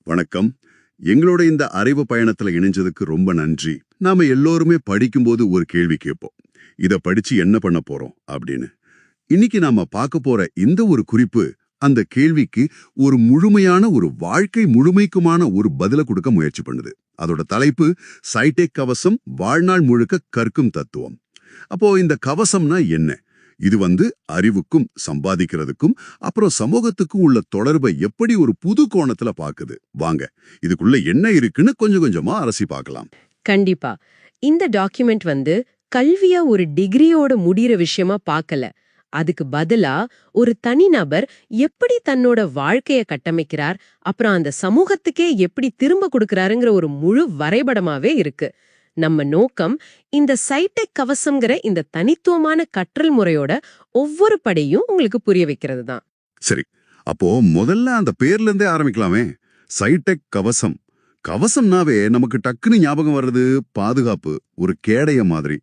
வணக்கம். எங்களோட இந்த அறிவு பயணத்துல இணைஞ்சதுக்கு ரொம்ப நன்றி. நாம எல்லோருமே படிக்கும்போது ஒரு கேள்வி கேட்போம். இத படிச்சு என்ன பண்ண போறோம் அப்படின்னு. இன்னைக்கு நாம பார்க்க போற இந்த ஒரு குறிப்பு அந்த கேள்விக்கு ஒரு முழுமையான ஒரு வாழ்க்கை முழுமைக்குமான ஒரு பதில கொடுக்க முயற்சி பண்ணுது. அதோட தலைப்பு சைடெக் கவசம் வாழ்நாள் முழுக்க கற்கும் தத்துவம். அப்போ இந்த கவசம்னா என்ன? இது அறிவுக்கும் சம்பாதிக்கிறதுக்கும் அப்புறம் சமூகத்துக்கும் உள்ள தொடர்பை எப்படி ஒரு புது கோணத்துல பாக்குது. வாங்க இதுக்குள்ள என்ன இருக்குன்னு கொஞ்சம் கொஞ்சமா அலசி பார்க்கலாம். கண்டிப்பா. இந்த டாக்குமெண்ட் கல்வியா ஒரு டிகிரியோட முடிகிற விஷயமா பார்க்கல. அதுக்கு பதிலா ஒரு தனிநபர் எப்படி தன்னோட வாழ்க்கைய கட்டமைக்கிறார், அப்புறம் அந்த சமூகத்துக்கே எப்படி திரும்ப கொடுக்கறாருங்கிற ஒரு முழு வரைபடமாவே இருக்கு. நம்ம நோக்கம் இந்த சைடெக் கவசம்ங்கிற இந்த தனித்துவமான கற்றல் முறையோட ஒவ்வொரு படியும் உங்களுக்கு புரிய வைக்கிறது தான். சரி, அப்போ முதல்ல அந்த பேர்ல இருந்தே ஆரம்பிக்கலாமே. சைடெக் கவசம். கவசம்னாவே நமக்கு டக்குன்னு ஞாபகம் வர்றது பாதுகாப்பு, ஒரு கேடய மாதிரி.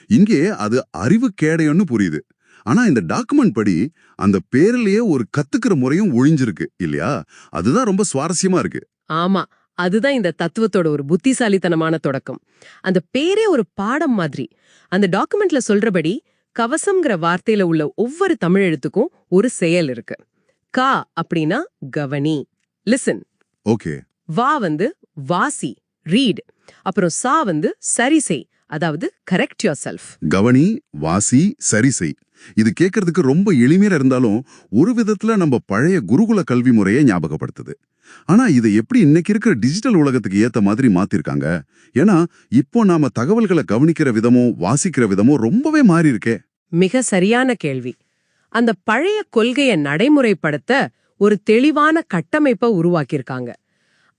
இங்கே அது அறிவு கேடயம்னு புரியுது. ஆனா இந்த டாக்குமெண்ட் படி அந்த பேர்லயே ஒரு கத்துக்கிற முறையும் ஒழிஞ்சிருக்கு இல்லையா? அதுதான் ரொம்ப சுவாரஸ்யமா இருக்கு. ஆமா, அதுதான் இந்த தத்துவத்தோட ஒரு புத்திசாலித்தனமான தொடக்கம். அந்த பேரே ஒரு பாடம் மாதிரி. அந்த டாக்குமெண்ட்ல சொல்றபடி கவசம்ங்கிற வார்த்தையில உள்ள ஒவ்வொரு தமிழ் எழுத்துக்கும் ஒரு செயல் இருக்கு. கா அப்படின்னா கவனி, லிசன். ஓகே. வா வாசி, ரீட். அப்புறம் சா சரி செய், அதாவது கரெக்ட் யுவர் செல்ஃப். கவனி, வாசி, சரி செய். இது கேட்கறதுக்கு ரொம்ப எளிமையா இருந்தாலும் ஒரு விதத்துல நம்ம பழைய குருகுல கல்வி முறையை ஞாபகப்படுத்துது. ஆனா இதை எப்படி இன்னைக்கு இருக்கிற டிஜிட்டல் உலகத்துக்கு ஏத்த மாதிரி மாத்திருக்காங்க? ஏன்னா இப்போ நாம தகவல்களை கவனிக்கிற விதமும் வாசிக்கிற விதமும் ரொம்பவே மாறி இருக்கே. மிக சரியான கேள்வி. அந்த பழைய கொள்கையை நடைமுறைப்படுத்த ஒரு தெளிவான கட்டமைப்பை உருவாக்கியிருக்காங்க.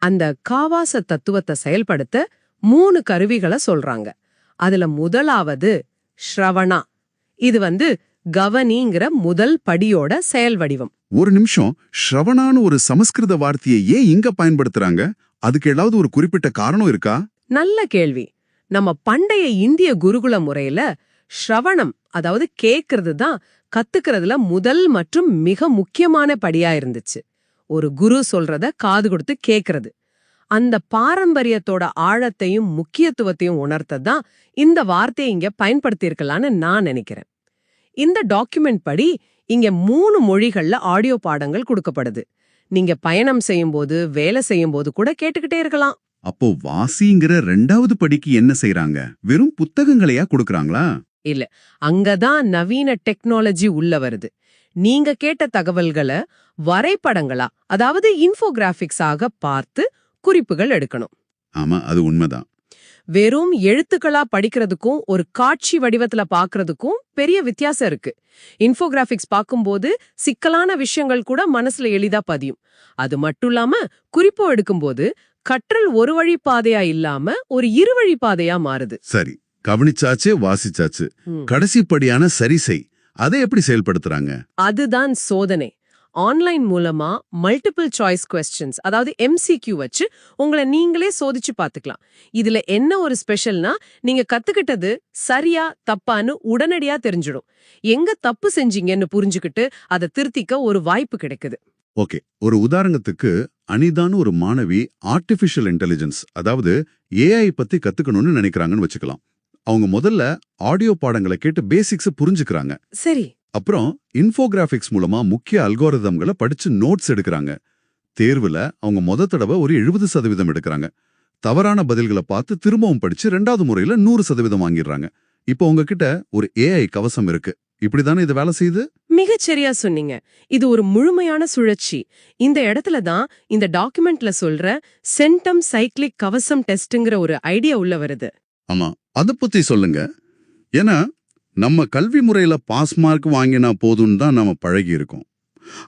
அந்த காவாச தத்துவத்தை செயல்படுத்த 3 கருவிகளை சொல்றாங்க. அதுல முதலாவது ஸ்ரவணா. இது கவனிங்கிற முதல் படியோட செயல் வடிவம். ஒரு நிமிஷம், ஸ்ரவணான்னு ஒரு சமஸ்கிருத வார்த்தையை ஏன் இங்க பயன்படுத்துறாங்க? அதுக்கு ஏதாவது ஒரு குறிப்பிட்ட காரணம் இருக்கா? நல்ல கேள்வி. நம்ம பண்டைய இந்திய குருகுல முறையில ஸ்ரவணம், அதாவது கேட்கறது தான் கத்துக்கிறதுல முதல் மற்றும் மிக முக்கியமான படியா இருந்துச்சு. ஒரு குரு சொல்றத காது கொடுத்து கேட்கறது. அந்த பாரம்பரியத்தோட ஆழத்தையும் முக்கியத்துவத்தையும் உணர்த்ததான் இந்த வார்த்தையை இங்க பயன்படுத்தியிருக்கலான்னு நான் நினைக்கிறேன். இந்த டாக்குமெண்ட் படி இங்க 3 மொழிகள்ல ஆடியோ பாடங்கள் கொடுக்கப்படுது. நீங்க பயணம் செய்யும்போது, வேலை செய்யும்போது கூட கேட்டுக்கிட்டே இருக்கலாம். அப்போ வாசிங்கிற 2வது படிக்கு என்ன செய்றாங்க? வெறும் புத்தகங்களையா கொடுக்கறாங்களா? இல்ல, அங்கதான் நவீன டெக்னாலஜி உள்ள வருது. நீங்க கேட்ட தகவல்களை வரைபடங்களா, அதாவது இன்ஃபோகிராபிக்ஸாக பார்த்து குறிப்புகள் எடுக்கணும். ஆமா, அது உண்மைதான். வெறும் எழுத்துக்களா படிக்கிறதுக்கும் ஒரு காட்சி வடிவத்துல பாக்குறதுக்கும் பெரிய வித்தியாசம் இருக்கு. இன்ஃபோகிராபிக்ஸ் பார்க்கும்போது சிக்கலான விஷயங்கள் கூட மனசுல எளிதா பதியும். அது மட்டும் இல்லாம குறிப்போ எடுக்கும்போது கற்றல் ஒரு வழி பாதையா இல்லாம ஒரு இருவழி பாதையா மாறுது. சரி, கவனிச்சாச்சு, வாசிச்சாச்சு. கடைசி படியான சரி செய், அதை எப்படி செயல்படுத்துறாங்க? அதுதான் சோதனை. ஆன்லைன் மூலமா மல்டிபிள் சாய்ஸ் கொஸ்டின்ஸ், அதாவது MCQ வச்சு உங்களை நீங்களே சோதிச்சு பார்த்துக்கலாம். இதுல என்ன ஒரு ஸ்பெஷல்னா, நீங்க கத்துக்கிட்டது சரியா தப்பான்னு உடனடியா தெரிஞ்சிடும். எங்க தப்பு செஞ்சீங்கன்னு புரிஞ்சுக்கிட்டு அதை திருத்திக்க ஒரு வாய்ப்பு கிடைக்குது. ஓகே, ஒரு உதாரணத்துக்கு அனிதான்னு ஒரு மாணவி ஆர்டிஃபிஷியல் இன்டெலிஜென்ஸ், அதாவது AI பத்தி கத்துக்கணும்னு நினைக்கிறாங்கன்னு வச்சுக்கலாம். அவங்க முதல்ல ஆடியோ பாடங்களை கேட்டு பேசிக்ஸ் புரிஞ்சுக்கிறாங்க. சரி. அப்புறம் இன்ஃபோகிராபிக்ஸ் மூலமா முக்கிய அல்கோரிதம்களை படிச்சு நோட்ஸ் எடுக்கிறாங்க. தேர்வுல அவங்க தடவை ஒரு 70% எடுக்கிறாங்க. தவறான பதில்களை பார்த்து திரும்பவும் படிச்சு 2வது முறையில 100% வாங்கிடுறாங்க. இப்போ உங்ககிட்ட ஒரு AI கவசம் இருக்கு. இப்படிதானே இது வேலை செய்யுது? மிகச்சரியா சொன்னீங்க. இது ஒரு முழுமையான சுழற்சி. இந்த இடத்துல தான் இந்த டாக்குமெண்ட்ல சொல்ற சென்டம் சைக்ளிக் கவசம் டெஸ்ட்ங்கிற ஒரு ஐடியா உள்ள வருது. ஆமா, அத பத்தி சொல்லுங்க. ஏன்னா நம்ம கல்வி முறையில பாஸ் மார்க் வாங்கினா போதும்னு தான் நாம பழகி இருக்கோம்.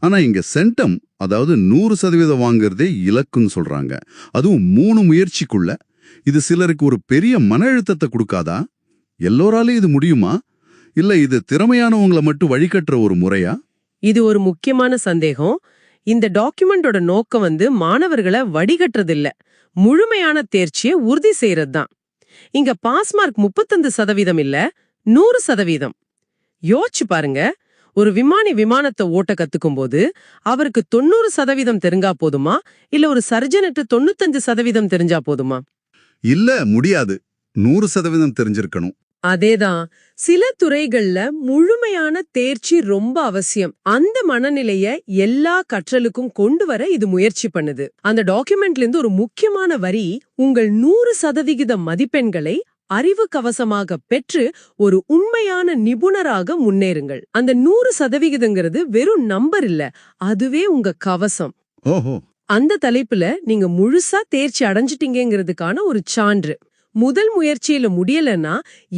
ஆனா இங்க சென்டம், அதாவது 100% வாங்குறதே இலக்குன்னு சொல்றாங்க. அதுவும் 3 முயற்சிக்குள்ள. இது சிலருக்கு ஒரு பெரிய மன அழுத்தத்தை கொடுக்காதா? எல்லோராலையும் இது முடியுமா? இல்ல இது திறமையானவங்களை மட்டும் வழிகட்டுற ஒரு முறையா? இது ஒரு முக்கியமான சந்தேகம். இந்த டாக்குமெண்டோட நோக்கம் மாணவர்களை வடிகட்டுறதில்ல, முழுமையான தேர்ச்சியை உறுதி செய்யறது தான். இங்க பாஸ் மார்க் 35% இல்ல, 100%. யோசிச்சு பாருங்க, ஒரு விமானி விமானத்தை ஓட்ட கத்துக்கும் போது அவருக்கு 90% தெரிஞ்சா போதுமா, இல்ல ஒரு சர்ஜனுக்கு 95% தெரிஞ்சா போதுமா? இல்ல, முடியாது. 100% தெரிஞ்சிருக்கணும். அதேதான். சில துறைகள்ல முழுமையான தேர்ச்சி ரொம்ப அவசியம். அந்த மனநிலைய எல்லா கற்றலுக்கும் கொண்டு வர இது முயற்சி பண்ணுது. அந்த டாக்குமெண்ட்ல இருந்து ஒரு முக்கியமான வரி, உங்கள் 100% மதிப்பெண்களை அறிவு கவசமாக பெற்று ஒரு உண்மையான நிபுணராக முன்னேறுங்கள். அந்த 100%ங்கிறது வெறும் நம்பர் இல்ல, அதுவே உங்க கவசம். ஓஹோ. அந்த தலைப்புல நீங்க முழுசா தேர்ச்சி அடைஞ்சிட்டீங்கிறதுக்கான ஒரு சான்று. முதல் முயற்சியில முடியலன்னா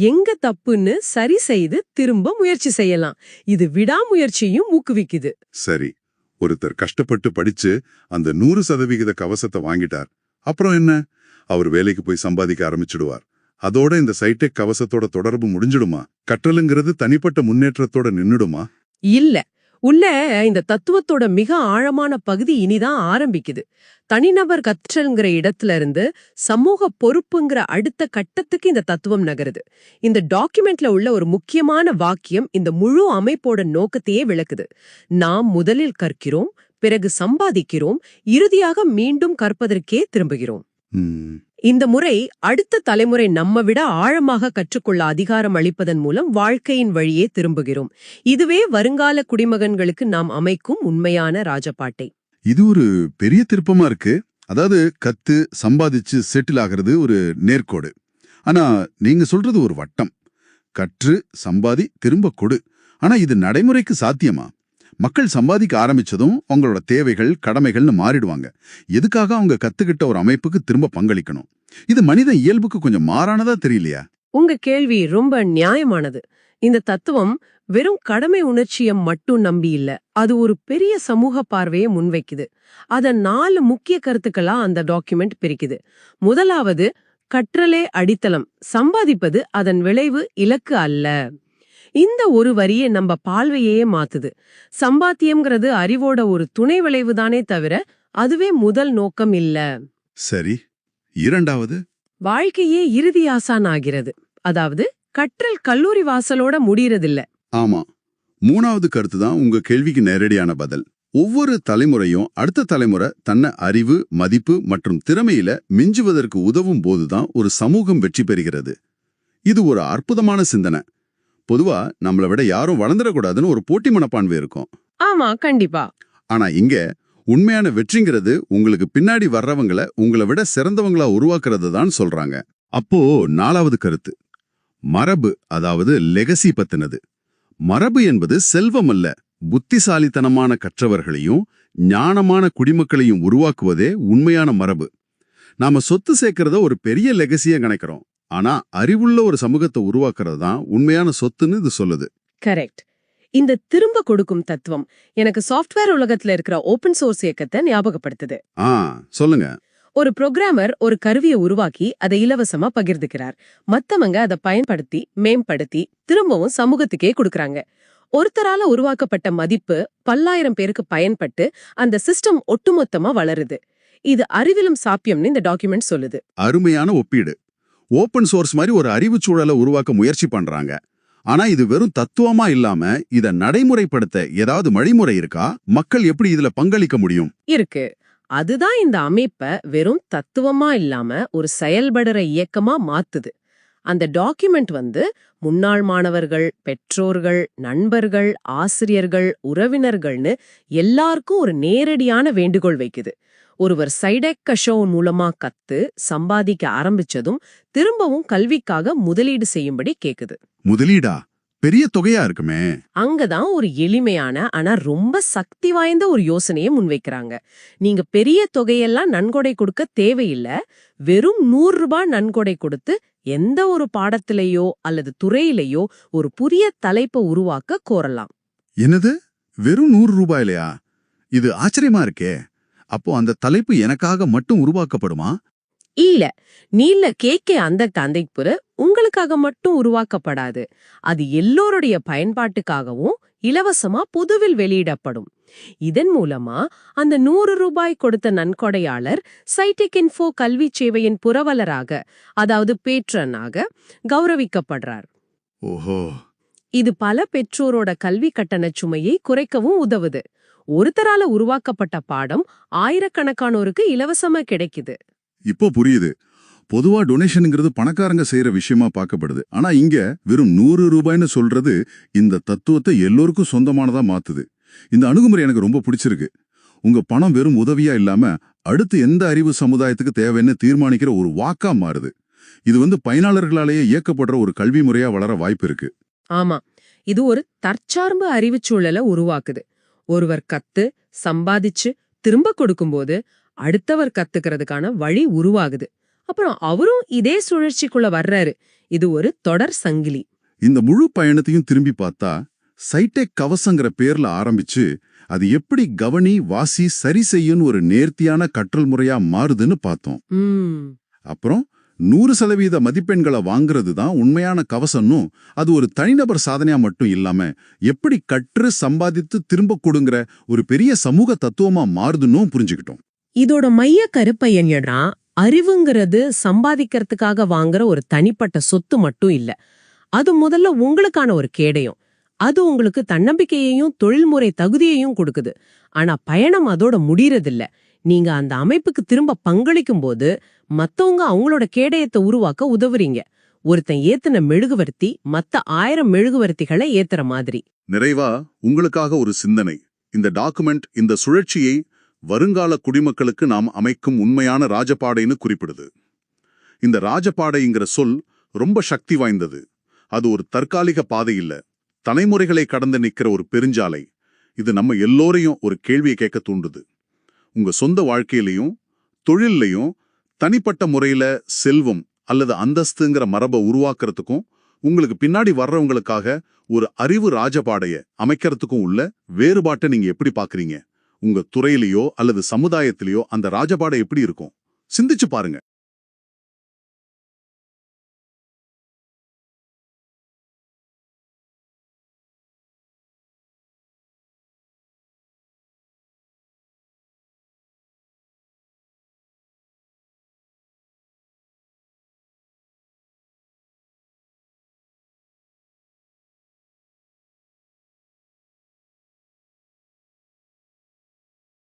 எங்க தப்புன்னு சரி செய்து திரும்ப முயற்சி செய்யலாம். இது விடாமுயற்சியும் ஊக்குவிக்குது. சரி, ஒருத்தர் கஷ்டப்பட்டு படிச்சு அந்த 100% கவசத்தை வாங்கிட்டார். அப்புறம் என்ன? அவர் வேலைக்கு போய் சம்பாதிக்க ஆரம்பிச்சிடுவார். அதோட இந்த சைடெக் கவசத்தோட தொடர்பு முடிஞ்சிடுமா? கற்றலுங்கிறது தனிப்பட்ட முன்னேற்றத்தோட நின்னுடுமா? இல்ல. உள்ள இந்த தத்துவத்தோட மிக ஆழமான பகுதி இனிதான் ஆரம்பிக்குது. தனிநபர் கற்றல்ங்கிற இடத்துல இருந்து சமூக பொறுப்புங்கிற அடுத்த கட்டத்துக்கு இந்த தத்துவம் நகருது. இந்த டாக்குமெண்ட்ல உள்ள ஒரு முக்கியமான வாக்கியம் இந்த முழு அமைப்போட நோக்கத்தையே விளக்குது. நாம் முதலில் கற்கிறோம், பிறகு சம்பாதிக்கிறோம், இறுதியாக மீண்டும் கற்பதற்கே திரும்புகிறோம். இந்த முறை அடுத்த தலைமுறை நம்ம விட ஆழமாக கற்றுக்கொள்ள அதிகாரம் அளிப்பதன் மூலம் வாழ்க்கையின் வழியே திரும்புகிறோம். இதுவே வருங்கால குடிமகன்களுக்கு நாம் அமைக்கும் உண்மையான ராஜபாட்டை. இது ஒரு பெரிய திருப்பமா இருக்கு. அதாவது கத்து சம்பாதிச்சு செட்டில் ஆகிறது ஒரு நேர்கோடு. ஆனா நீங்க சொல்றது ஒரு வட்டம். கற்று சம்பாதி திரும்ப கொடு. ஆனா இது நடைமுறைக்கு சாத்தியமா? மக்கள் சம்பாதிக்க ஆரம்பிச்சதும் அவங்களோட தேவைகள் கடமைகள்னு மாறிடுவாங்க. எதுக்காக அவங்க கத்துக்கிட்ட ஒரு அமைப்புக்கு திரும்ப பங்களிக்கணும்? இது மனித இயல்புக்கு கொஞ்சம் மாறானதா தெரியலையா? உங்க கேள்வி ரொம்ப நியாயமானது. இந்த தத்துவம் வெறும் கடமை உணர்ச்சியை மட்டும் நம்பி இல்ல, அது ஒரு பெரிய சமூக பார்வையை முன்வைக்குது. அத 4 முக்கிய கருத்துக்களா அந்த டாக்குமெண்ட் பிரிக்குது. முதலாவது, கற்றலே அடித்தளம், சம்பாதிப்பது அதன் விளைவு, இலக்கு அல்ல. இந்த ஒரு வரியே நம்ம பார்வையே மாத்துது. சம்பாத்தியம்ங்கிறது அறிவோட ஒரு துணை விளைவுதானே தவிர அதுவே முதல் நோக்கம் இல்ல. சரி, இரண்டாவது, வாழ்க்கையே இறுதி ஆசான் ஆகிறது. அதாவது கற்றல் கல்லூரி வாசலோட முடியறதில்ல. ஆமா. மூணாவது கருத்து தான் உங்க கேள்விக்கு நேரடியான பதில். ஒவ்வொரு தலைமுறையும் அடுத்த தலைமுறை தன்னை அறிவு, மதிப்பு மற்றும் திறமையில மிஞ்சுவதற்கு உதவும் போதுதான் ஒரு சமூகம் வெற்றி பெறுகிறது. இது ஒரு அற்புதமான சிந்தனை. பொதுவா நம்மளை விட யாரும் வளர்ந்துடக்கூடாதுன்னு ஒரு போட்டி மனப்பான்மை இருக்கும். ஆமா, கண்டிப்பா. ஆனா இங்க உண்மையான வெற்றிங்கிறது உங்களுக்கு பின்னாடி வர்றவங்களை உங்களை விட சிறந்தவங்களா உருவாக்குறது தான் சொல்றாங்க. அப்போ 4வது கருத்து, மரபு, அதாவது லெகசி பத்தினது. மரபு என்பது செல்வம் அல்ல, புத்திசாலித்தனமான கற்றவர்களையும் ஞானமான குடிமக்களையும் உருவாக்குவதே உண்மையான மரபு. நாம சொத்து சேர்க்கறத ஒரு பெரிய லெகசியா கணக்கிறோம். ஆனா அறிவுள்ள ஒரு சமூகத்தை உருவாக்குறது தான் உண்மையான சொத்துன்னு இது சொல்லுது. கரெக்ட். இந்த திரும்ப கொடுக்கும் தத்துவம் எனக்கு சாஃப்ட்வேர் உலகத்துல இருக்கிற ஓபன் சோர்ஸ் இயக்கத்தை ஞாபகப்படுத்துது. சொல்லுங்க. ஒரு புரோகிராமர் ஒரு கருவியை உருவாக்கி அதை இலவசமா பகிர்ந்துக்கிறார். மத்தவங்க அதை பயன்படுத்தி மேம்படுத்தி திரும்பவும் சமூகத்துக்கே கொடுக்கறாங்க. ஒருத்தரால உருவாக்கப்பட்ட மதிப்பு பல்லாயிரம் பேருக்கு பயன்பட்டு அந்த சிஸ்டம் ஒட்டுமொத்தமா வளருது. இது அறிவிலும் சாப்பியம்னு இந்த டாக்குமெண்ட் சொல்லுது. அருமையான ஒப்பீடு. ஓபன் சோர்ஸ் மாதிரி ஒரு அறிவு சூழலை உருவாக்க முயற்சி பண்றாங்க. ஆனா இது வெறும் தத்துவமா இல்லாம இத நடைமுறைப்படுத்த ஏதாவது வழிமுறை இருக்கா? மக்கள் எப்படி இதுல பங்களிக்க முடியும்? இருக்கு. அதுதான் இந்த அமைப்பை வெறும் தத்துவமா இல்லாம ஒரு செயல்படுற இயக்கமா மாத்துது. அந்த டாக்குமெண்ட் முன்னாள் மாணவர்கள், பெற்றோர்கள், நண்பர்கள், ஆசிரியர்கள், உறவினர்கள்னு எல்லாருக்கும் ஒரு நேரடியான வேண்டுகோள் வைக்குது. ஒருவர் சைடெக் கஷோ மூலமா கத்து சம்பாதிக்க ஆரம்பிச்சதும் திரும்பவும் கல்விக்காக முதலீடு செய்யும்படி கேக்குது. முதலீடா? பெரிய தொகையா இருக்குமே. அங்கதான் ஒரு எளிமையான ஆனா ரொம்ப சக்தி வாய்ந்த ஒரு யோசனையை முன்வைக்கிறாங்க. நீங்க பெரிய தொகையெல்லாம் நன்கொடை கொடுக்க தேவையில்ல. வெறும் 100 ரூபாய் நன்கொடை கொடுத்து எந்த ஒரு பாடத்திலேயோ அல்லது துறையிலேயோ ஒரு புதிய தலைப்பை உருவாக்க கோரலாம். என்னது? வெறும் 100 ரூபாயிலையா? இது ஆச்சரியமா இருக்கே. அப்போ அந்த தலைப்பு எனக்காக மட்டும் உருவாக்கப்படுமா? இல்ல, நீல கேக்கே அந்த தந்தைப்புற உங்களுக்காக மட்டும் உருவாக்கப்படாது. அது எல்லோருடைய பயன்பாட்டுக்காகவும் இலவசமா பொதுவில் வெளியிடப்படும். இதன் மூலமா அந்த 100 ரூபாய் கொடுத்த நன்கொடையாளர் சைடெக் இன்ஃபோ கல்வி சேவையின் புரவலராக, அதாவது பேட்ரனாக கௌரவிக்கப்படுறார். ஓஹோ. இது பல பெற்றோரோட கல்வி கட்டணச் சுமையை குறைக்கவும் உதவுது. ஒருத்தரால உருவாக்கப்பட்ட பாடம் ஆயிரக்கணக்கானோருக்கு இலவசமா கிடைக்குது. இப்போ புரியுது. பொதுவா டொனேஷனுங்கிறது பணக்காரங்க செய்யற விஷயமா பார்க்கப்படுது. ஆனா இங்க வெறும் 100 ரூபாய்னு சொல்றது இந்த தத்துவத்தை எல்லோருக்கும் சொந்தமானதா மாத்துது. இந்த அணுகுமுறை எனக்கு ரொம்ப பிடிச்சிருக்கு. உங்க பணம் வெறும் உதவியா இல்லாம அடுத்து எந்த அறிவு சமுதாயத்துக்கு தேவைன்னு தீர்மானிக்கிற ஒரு வாக்கா மாறுது. இது பயனாளர்களாலேயே இயக்கப்படுற ஒரு கல்வி முறையா வளர வாய்ப்பு இருக்கு. ஆமா, இது ஒரு தற்சார்பு அறிவுச் சூழலை உருவாக்குது. ஒருவர் கத்து சம்பாதிச்சு திரும்ப கொடுக்கும்போது அடுத்தவர் கத்துக்கிறதுக்கான வழி உருவாகுது. அப்புறம் அவரும் இதே சுழற்சிக்குள்ள வர்றாரு. இது ஒரு தொடர் சங்கிலி. இந்த முழு பயணத்தையும் திரும்பி பார்த்தா சைடெக் கவசங்கிற பேர்ல ஆரம்பிச்சு அது எப்படி கவனி வாசி சரி செய்யுன்னு ஒரு நேர்த்தியான கற்றல் முறையா மாறுதுன்னு பார்த்தோம். அப்புறம் 100% மதிப்பெண்களை வாங்குறது தான் உண்மையான கவசம்னும் அது ஒரு தனிநபர் சாதனையா மட்டும் இல்லாம எப்படி கற்று சம்பாதித்து திரும்ப கொடுங்கிற ஒரு பெரிய சமூக தத்துவமா மாறுதுன்னும் புரிஞ்சுக்கிட்டோம். இதோட மைய கருப்பை என்னன்னா, அறிவுங்கிறது சம்பாதிக்கிறதுக்காக வாங்குற ஒரு தனிப்பட்ட சொத்து மட்டும் இல்ல. அது முதல்ல உங்களுக்கான ஒரு கேடயம். அது உங்களுக்கு தன்னம்பிக்கையையும் தொழில்முறை தகுதியையும் கொடுக்குது. ஆனா பயணம் அதோட முடியறதில்ல. நீங்க அந்த அமைப்புக்கு திரும்ப பங்களிக்கும் போது மத்தவங்க அவங்களோட கேடயத்தை உருவாக்க உதவுறீங்க. ஒருத்தன் ஏத்துன மெழுகுவர்த்தி மத்த 1000 மெழுகுவர்த்திகளை ஏத்துற மாதிரி. நிறைவா உங்களுக்காக ஒரு சிந்தனை. இந்த டாக்குமெண்ட் இந்த சுழற்சியை வருங்கால குடிமக்களுக்கு நாம் அமைக்கும் உண்மையான ராஜபாடைன்னு குறிப்பிடுது. இந்த ராஜபாடைங்கிற சொல் ரொம்ப சக்தி வாய்ந்தது. அது ஒரு தற்காலிக பாதை இல்ல, தலைமுறைகளை கடந்து நிக்கிற ஒரு பெருஞ்சாலை. இது நம்ம எல்லோரையும் ஒரு கேள்வியை கேட்க தூண்டுது. உங்க சொந்த வாழ்க்கையிலையும் தொழிலையும் தனிப்பட்ட முறையில செல்வம் அல்லது அந்தஸ்துங்கிற மரபை உருவாக்குறதுக்கும் உங்களுக்கு பின்னாடி வர்றவங்களுக்காக ஒரு அறிவு ராஜபாடைய அமைக்கிறதுக்கும் உள்ள வேறுபாட்டை நீங்க எப்படி பாக்குறீங்க? உங்க துறையிலேயோ அல்லது சமுதாயத்திலேயோ அந்த ராஜபாடை எப்படி இருக்கும்? சிந்திச்சு பாருங்க.